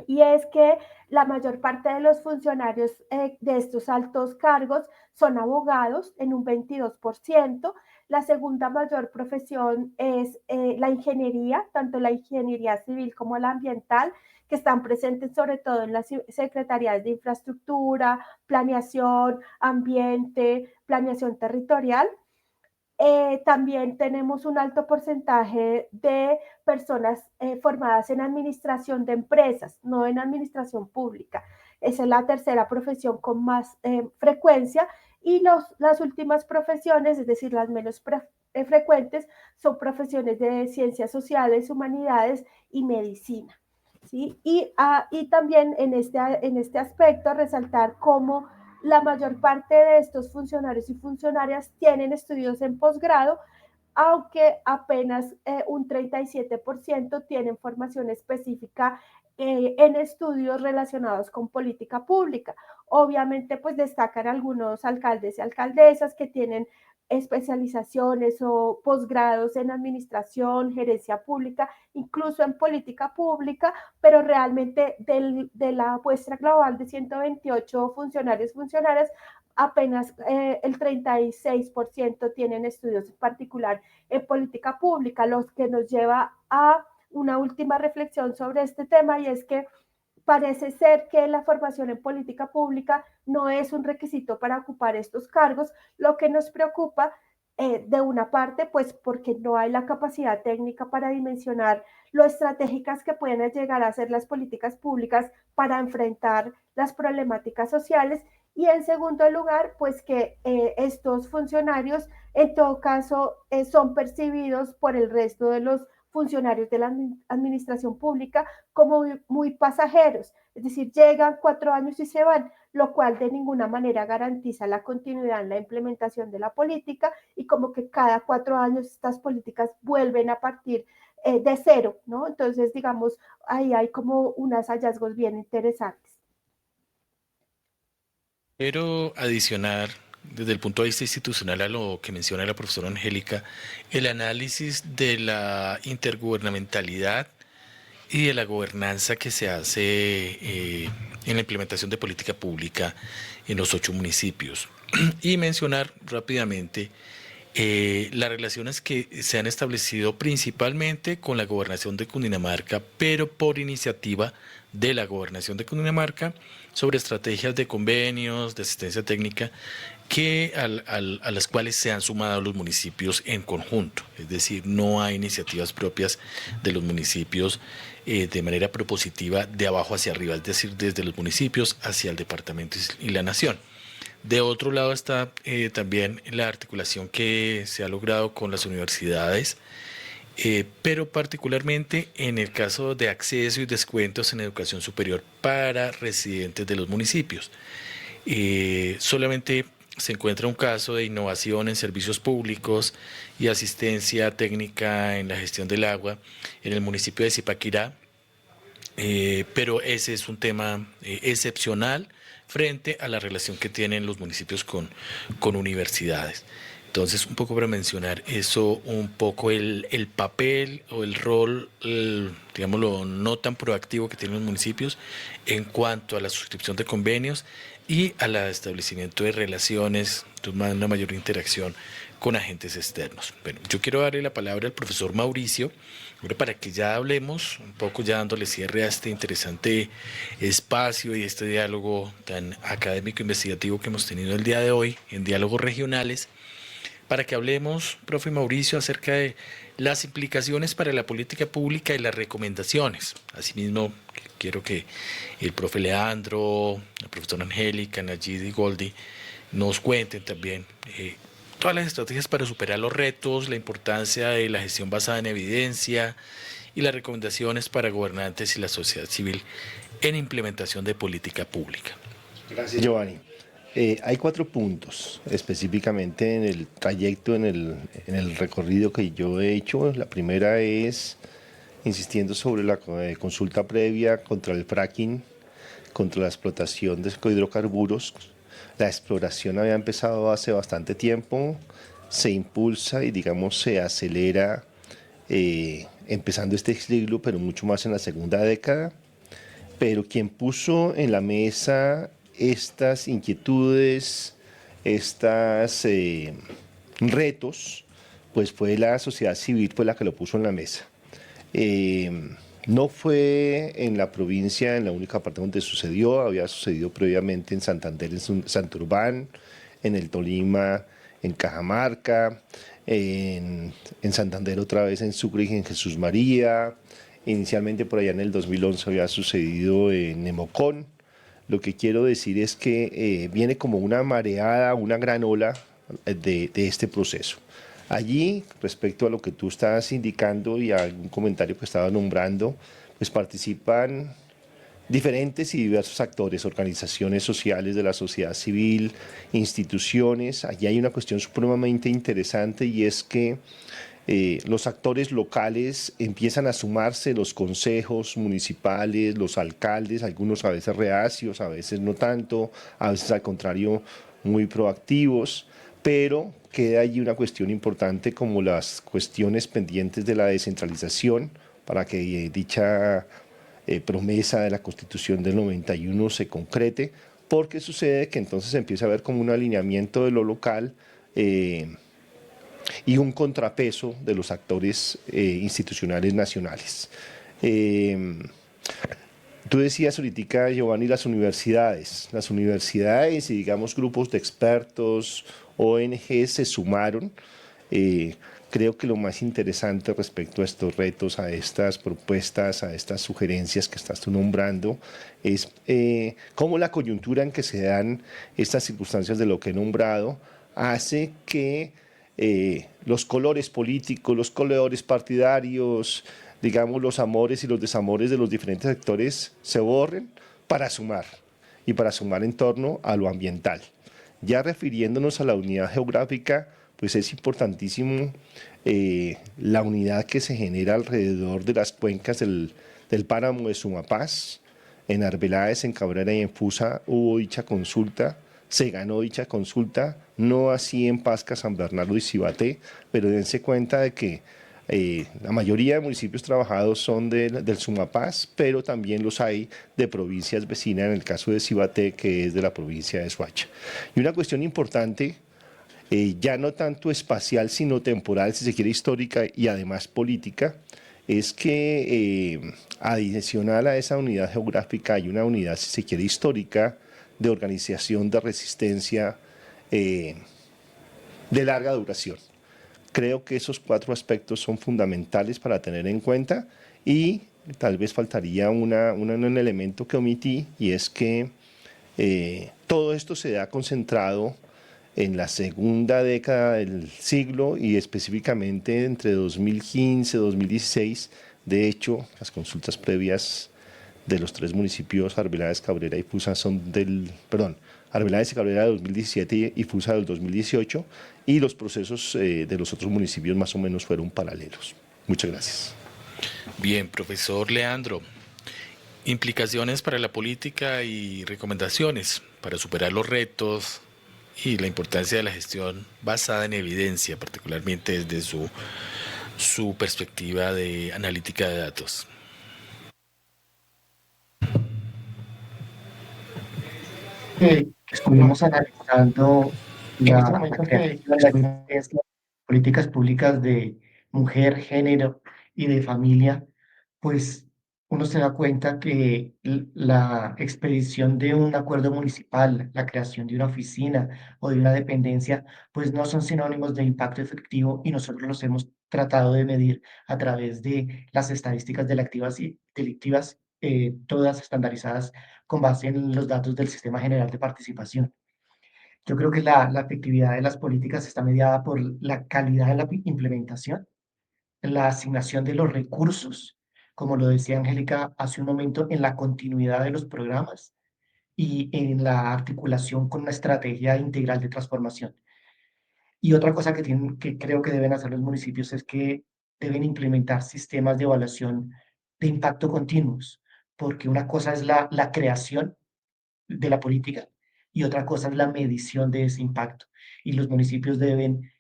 C: y es que la mayor parte de los funcionarios de estos altos cargos son abogados en un 22%. La segunda mayor profesión es la ingeniería, tanto la ingeniería civil como la ambiental, que están presentes sobre todo en las secretarías de infraestructura, planeación, ambiente, planeación territorial. También tenemos un alto porcentaje de personas formadas en administración de empresas, no en administración pública. Esa es la tercera profesión con más frecuencia, y las últimas profesiones, es decir, las menos frecuentes, son profesiones de ciencias sociales, humanidades y medicina. ¿Sí? Y también en este aspecto resaltar cómo la mayor parte de estos funcionarios y funcionarias tienen estudios en posgrado, aunque apenas un 37% tienen formación específica en estudios relacionados con política pública. Obviamente, pues destacan algunos alcaldes y alcaldesas que tienen especializaciones o posgrados en administración, gerencia pública, incluso en política pública, pero realmente de la muestra global de 128 funcionarios, funcionarias, apenas el 36% tienen estudios en particular en política pública, lo que nos lleva a una última reflexión sobre este tema, y es que parece ser que la formación en política pública no es un requisito para ocupar estos cargos, lo que nos preocupa de una parte, pues porque no hay la capacidad técnica para dimensionar lo estratégicas que pueden llegar a ser las políticas públicas para enfrentar las problemáticas sociales, y en segundo lugar, pues que estos funcionarios en todo caso son percibidos por el resto de los funcionarios de la administración pública como muy pasajeros, es decir, llegan 4 años y se van, lo cual de ninguna manera garantiza la continuidad en la implementación de la política, y como que cada 4 años estas políticas vuelven a partir de cero, ¿no? Entonces, digamos, ahí hay como unos hallazgos bien interesantes.
B: Quiero adicionar, desde el punto de vista institucional, a lo que menciona la profesora Angélica, el análisis de la intergubernamentalidad y de la gobernanza que se hace en la implementación de política pública en los 8 municipios. Y mencionar rápidamente Las relaciones que se han establecido principalmente con la gobernación de Cundinamarca, pero por iniciativa de la gobernación de Cundinamarca, sobre estrategias de convenios, de asistencia técnica, a las cuales se han sumado los municipios en conjunto. Es decir, no hay iniciativas propias de los municipios de manera propositiva de abajo hacia arriba, es decir, desde los municipios hacia el departamento y la nación. De otro lado está también la articulación que se ha logrado con las universidades, pero particularmente en el caso de acceso y descuentos en educación superior para residentes de los municipios. Solamente se encuentra un caso de innovación en servicios públicos y asistencia técnica en la gestión del agua en el municipio de Zipaquirá, pero ese es un tema excepcional frente a la relación que tienen los municipios con universidades. Entonces, un poco para mencionar eso, un poco el papel o el rol, digámoslo, no tan proactivo que tienen los municipios en cuanto a la suscripción de convenios y al establecimiento de relaciones, de una mayor interacción con agentes externos. Bueno, yo quiero darle la palabra al profesor Mauricio, para que ya hablemos, un poco ya dándole cierre a este interesante espacio y este diálogo tan académico investigativo que hemos tenido el día de hoy en Diálogos Regionales, para que hablemos, profe Mauricio, acerca de las implicaciones para la política pública y las recomendaciones. Asimismo, quiero que el profe Leandro, la profesora Angélica, Nayid y Goldi nos cuenten también todas las estrategias para superar los retos, la importancia de la gestión basada en evidencia y las recomendaciones para gobernantes y la sociedad civil en implementación de política pública.
D: Gracias, Giovanni. Hay 4 puntos específicamente en el trayecto, en el recorrido que yo he hecho. La primera es insistiendo sobre la consulta previa contra el fracking, contra la explotación de hidrocarburos. La exploración había empezado hace bastante tiempo, se impulsa y digamos se acelera empezando este siglo, pero mucho más en la segunda década. Pero quien puso en la mesa estas inquietudes, estos retos, pues fue la sociedad civil, fue la que lo puso en la mesa. No fue en la provincia, en la única parte donde sucedió, había sucedido previamente en Santander, en Santurbán, en el Tolima, en Cajamarca, en Santander otra vez en Sucre y en Jesús María, inicialmente por allá en el 2011 había sucedido en Nemocón. Lo que quiero decir es que viene como una mareada, una gran ola de este proceso. Allí, respecto a lo que tú estás indicando y a algún comentario que estaba nombrando, pues participan diferentes y diversos actores, organizaciones sociales de la sociedad civil, instituciones. Allí hay una cuestión supremamente interesante y es que los actores locales empiezan a sumarse, los consejos municipales, los alcaldes, algunos a veces reacios, a veces no tanto, a veces al contrario muy proactivos, pero queda allí una cuestión importante como las cuestiones pendientes de la descentralización para que dicha promesa de la Constitución del 91 se concrete, porque sucede que entonces empieza a haber como un alineamiento de lo local y un contrapeso de los actores institucionales nacionales. Tú decías ahorita, Giovanni, las universidades y digamos grupos de expertos, ONG se sumaron. Creo que lo más interesante respecto a estos retos, a estas propuestas, a estas sugerencias que estás tú nombrando, es cómo la coyuntura en que se dan estas circunstancias de lo que he nombrado hace que los colores políticos, los colores partidarios, digamos los amores y los desamores de los diferentes sectores se borren para sumar y para sumar en torno a lo ambiental. Ya refiriéndonos a la unidad geográfica, pues es importantísimo la unidad que se genera alrededor de las cuencas del páramo de Sumapaz. En Arbeláez, en Cabrera y en Fusa hubo dicha consulta, se ganó dicha consulta, no así en Pasca, San Bernardo y Cibaté, pero dense cuenta de que la mayoría de municipios trabajados son del Sumapaz, pero también los hay de provincias vecinas, en el caso de Cibaté, que es de la provincia de Soacha. Y una cuestión importante ya no tanto espacial, sino temporal, si se quiere, histórica y además política, es que adicional a esa unidad geográfica hay una unidad, si se quiere, histórica de organización de resistencia de larga duración. Creo que esos 4 aspectos son fundamentales para tener en cuenta y tal vez faltaría un elemento que omití, y es que todo esto se da concentrado en la segunda década del siglo y específicamente entre 2015 y 2016. De hecho, las consultas previas de los 3 municipios, Arbeláez, Cabrera y Fusa, son Arbeláez y Cabrera de 2017 y Fusa del 2018, y los procesos de los otros municipios más o menos fueron paralelos. Muchas gracias.
B: Bien, profesor Leandro, implicaciones para la política y recomendaciones para superar los retos y la importancia de la gestión basada en evidencia, particularmente desde su perspectiva de analítica de datos.
F: Estuvimos analizando la creación de las políticas públicas de mujer, género y de familia, pues uno se da cuenta que la expedición de un acuerdo municipal, la creación de una oficina o de una dependencia, pues no son sinónimos de impacto efectivo, y nosotros los hemos tratado de medir a través de las estadísticas delictivas, todas estandarizadas con base en los datos del Sistema General de Participación. Yo creo que la efectividad de las políticas está mediada por la calidad de la implementación, la asignación de los recursos, como lo decía Angélica hace un momento, en la continuidad de los programas y en la articulación con una estrategia integral de transformación. Y otra cosa que creo que deben hacer los municipios es que deben implementar sistemas de evaluación de impacto continuos, porque una cosa es la creación de la política y otra cosa es la medición de ese impacto. Y los municipios deben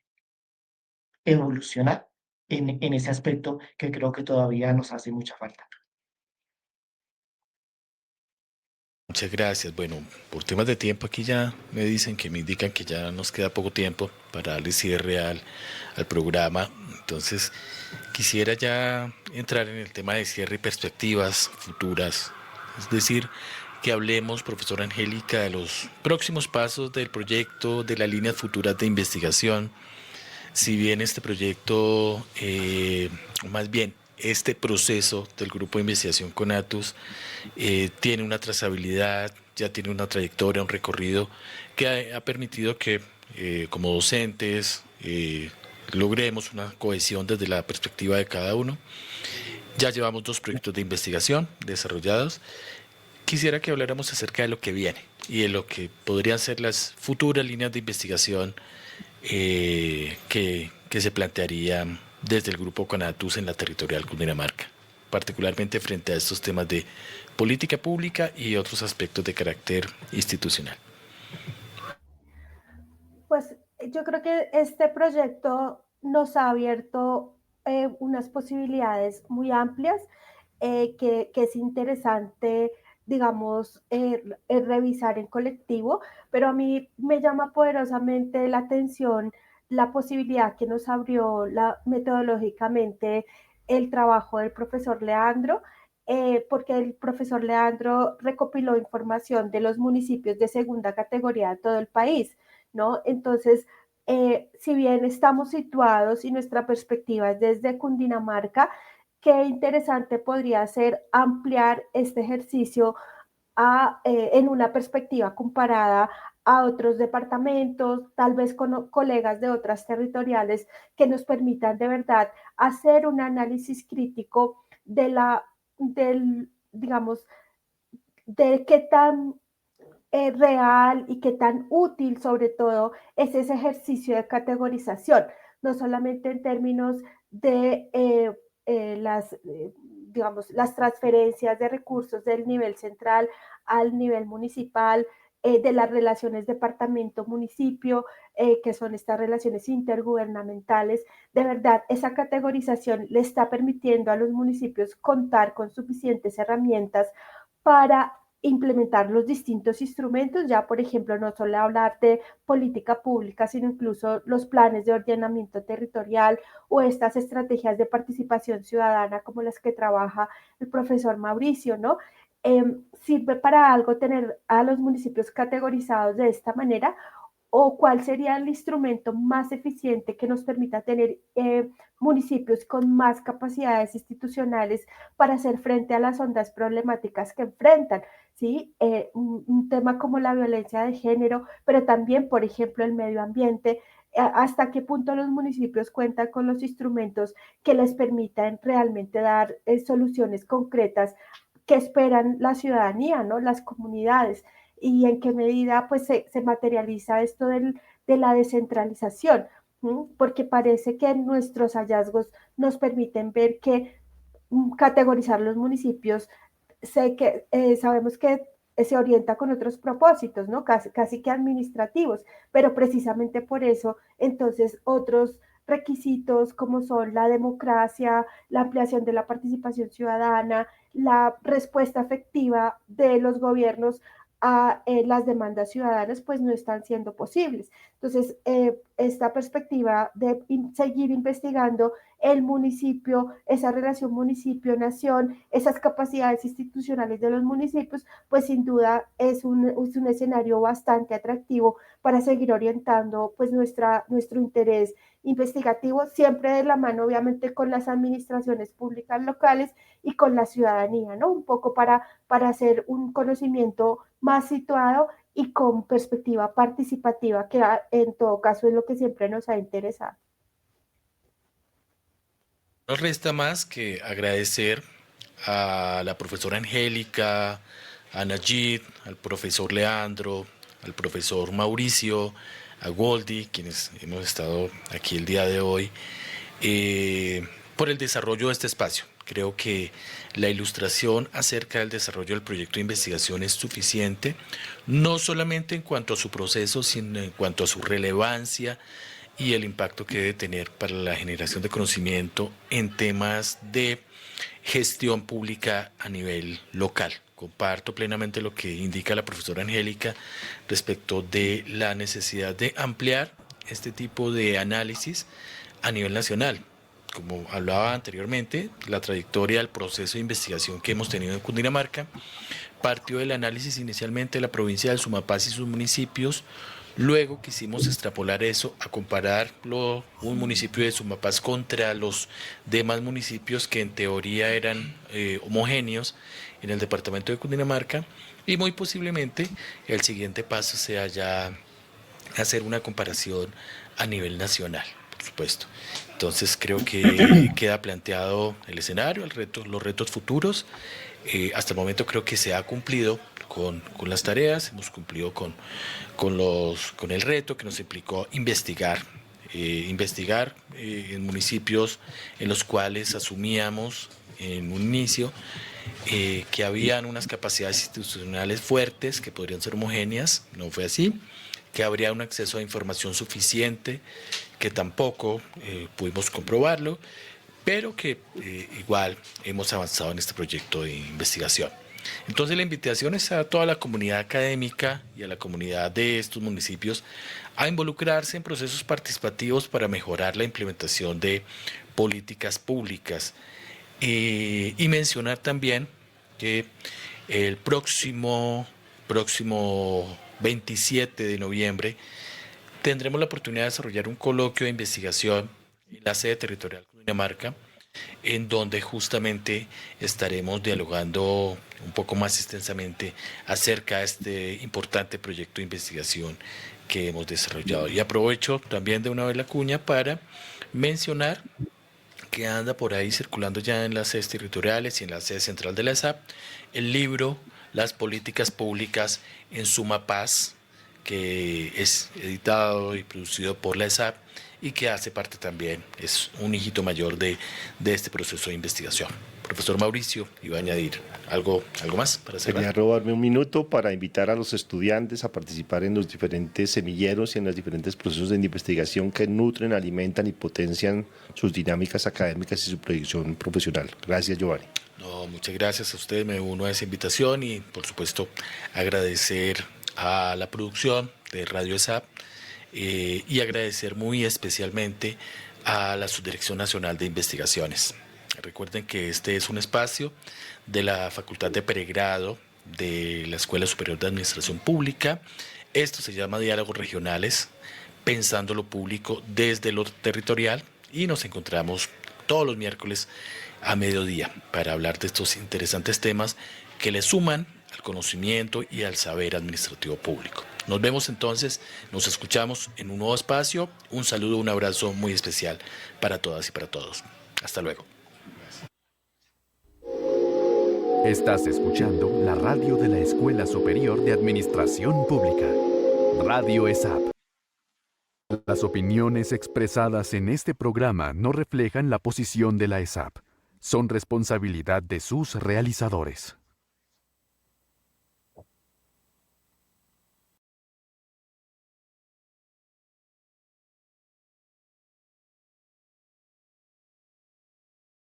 F: evolucionar en ese aspecto que creo que todavía nos hace mucha falta.
B: Muchas gracias. Bueno, por temas de tiempo aquí ya me indican que ya nos queda poco tiempo para darle cierre al programa. Entonces, quisiera ya entrar en el tema de cierre y perspectivas futuras. Es decir, que hablemos, profesora Angélica, de los próximos pasos del proyecto, de las líneas futuras de investigación. Si bien este proyecto, más bien este proceso del grupo de investigación CONATUS tiene una trazabilidad, ya tiene una trayectoria, un recorrido que ha permitido que como docentes logremos una cohesión desde la perspectiva de cada uno. Ya llevamos 2 proyectos de investigación desarrollados. Quisiera que habláramos acerca de lo que viene y de lo que podrían ser las futuras líneas de investigación que se plantearían desde el grupo CONATUS en la territorial Cundinamarca, particularmente frente a estos temas de política pública y otros aspectos de carácter institucional.
C: Pues yo creo que este proyecto nos ha abierto unas posibilidades muy amplias que es interesante, digamos, revisar en colectivo, pero a mí me llama poderosamente la atención la posibilidad que nos abrió metodológicamente el trabajo del profesor Leandro, porque el profesor Leandro recopiló información de los municipios de segunda categoría de todo el país, ¿no? Entonces, si bien estamos situados y nuestra perspectiva es desde Cundinamarca, qué interesante podría ser ampliar este ejercicio en una perspectiva comparada a otros departamentos, tal vez con colegas de otras territoriales que nos permitan de verdad hacer un análisis crítico digamos, de qué tan real y qué tan útil sobre todo es ese ejercicio de categorización, no solamente en términos de digamos, las transferencias de recursos del nivel central al nivel municipal, de las relaciones departamento-municipio, que son estas relaciones intergubernamentales. De verdad, esa categorización le está permitiendo a los municipios contar con suficientes herramientas para implementar los distintos instrumentos, ya por ejemplo, no solo hablar de política pública, sino incluso los planes de ordenamiento territorial o estas estrategias de participación ciudadana como las que trabaja el profesor Mauricio, ¿no? ¿Sirve para algo tener a los municipios categorizados de esta manera? ¿O cuál sería el instrumento más eficiente que nos permita tener municipios con más capacidades institucionales para hacer frente a las hondas problemáticas que enfrentan? ¿Sí? Un tema como la violencia de género, pero también, por ejemplo, el medio ambiente. ¿Hasta qué punto los municipios cuentan con los instrumentos que les permitan realmente dar soluciones concretas que esperan la ciudadanía, ¿no? Las comunidades? Y en qué medida pues se materializa esto de la descentralización, ¿sí? Porque parece que nuestros hallazgos nos permiten ver que categorizar los municipios, sabemos que se orienta con otros propósitos, ¿no? Casi que administrativos, pero precisamente por eso, entonces, otros requisitos como son la democracia, la ampliación de la participación ciudadana, la respuesta efectiva de los gobiernos a las demandas ciudadanas, pues no están siendo posibles. Entonces, esta perspectiva de seguir investigando el municipio, esa relación municipio-nación, esas capacidades institucionales de los municipios, pues sin duda es un escenario bastante atractivo para seguir orientando pues nuestro interés investigativo, siempre de la mano obviamente con las administraciones públicas locales y con la ciudadanía, ¿no? Un poco para hacer un conocimiento más situado y con perspectiva participativa, que en todo caso es lo que siempre nos ha interesado.
B: No resta más que agradecer a la profesora Angélica, a Najid, al profesor Leandro, al profesor Mauricio, a Goldi, quienes hemos estado aquí el día de hoy, por el desarrollo de este espacio. Creo que la ilustración acerca del desarrollo del proyecto de investigación es suficiente, no solamente en cuanto a su proceso, sino en cuanto a su relevancia y el impacto que debe tener para la generación de conocimiento en temas de gestión pública a nivel local. Comparto plenamente lo que indica la profesora Angélica respecto de la necesidad de ampliar este tipo de análisis a nivel nacional. Como hablaba anteriormente, la trayectoria del proceso de investigación que hemos tenido en Cundinamarca partió del análisis inicialmente de la provincia del Sumapaz y sus municipios. Luego quisimos extrapolar eso a compararlo un municipio de Sumapaz contra los demás municipios que en teoría eran homogéneos en el departamento de Cundinamarca, y muy posiblemente el siguiente paso sea ya hacer una comparación a nivel nacional, por supuesto. Entonces creo que queda planteado el escenario, los retos futuros. Hasta el momento creo que se ha cumplido con las tareas, hemos cumplido con el reto que nos implicó investigar en municipios en los cuales asumíamos en un inicio que habían unas capacidades institucionales fuertes que podrían ser homogéneas. No fue así, que habría un acceso a información suficiente, que tampoco pudimos comprobarlo, pero que igual hemos avanzado en este proyecto de investigación. Entonces la invitación es a toda la comunidad académica y a la comunidad de estos municipios a involucrarse en procesos participativos para mejorar la implementación de políticas públicas, y mencionar también que el próximo 27 de noviembre tendremos la oportunidad de desarrollar un coloquio de investigación en la sede territorial de Cundinamarca, en donde justamente estaremos dialogando un poco más extensamente acerca de este importante proyecto de investigación que hemos desarrollado. Y aprovecho también de una vez la cuña para mencionar que anda por ahí circulando ya en las sedes territoriales y en la sede central de la ESAP el libro Las políticas públicas en Sumapaz, que es editado y producido por la ESAP y que hace parte también, es un hijito mayor de este proceso de investigación. Profesor Mauricio, iba a añadir algo más para cerrar.
D: Quería robarme un minuto para invitar a los estudiantes a participar en los diferentes semilleros y en los diferentes procesos de investigación que nutren, alimentan y potencian sus dinámicas académicas y su proyección profesional. Gracias, Giovanni.
B: No, muchas gracias a ustedes, me uno a esa invitación y por supuesto agradecer a la producción de Radio ESAP y agradecer muy especialmente a la Subdirección Nacional de Investigaciones. Recuerden que este es un espacio de la Facultad de Pregrado de la Escuela Superior de Administración Pública. Esto se llama Diálogos Regionales, pensando lo público desde lo territorial, y nos encontramos todos los miércoles a mediodía para hablar de estos interesantes temas que le suman al conocimiento y al saber administrativo público. Nos vemos entonces, nos escuchamos en un nuevo espacio. Un saludo, un abrazo muy especial para todas y para todos. Hasta luego.
A: Estás escuchando la radio de la Escuela Superior de Administración Pública, Radio ESAP. Las opiniones expresadas en este programa no reflejan la posición de la ESAP. Son responsabilidad de sus realizadores.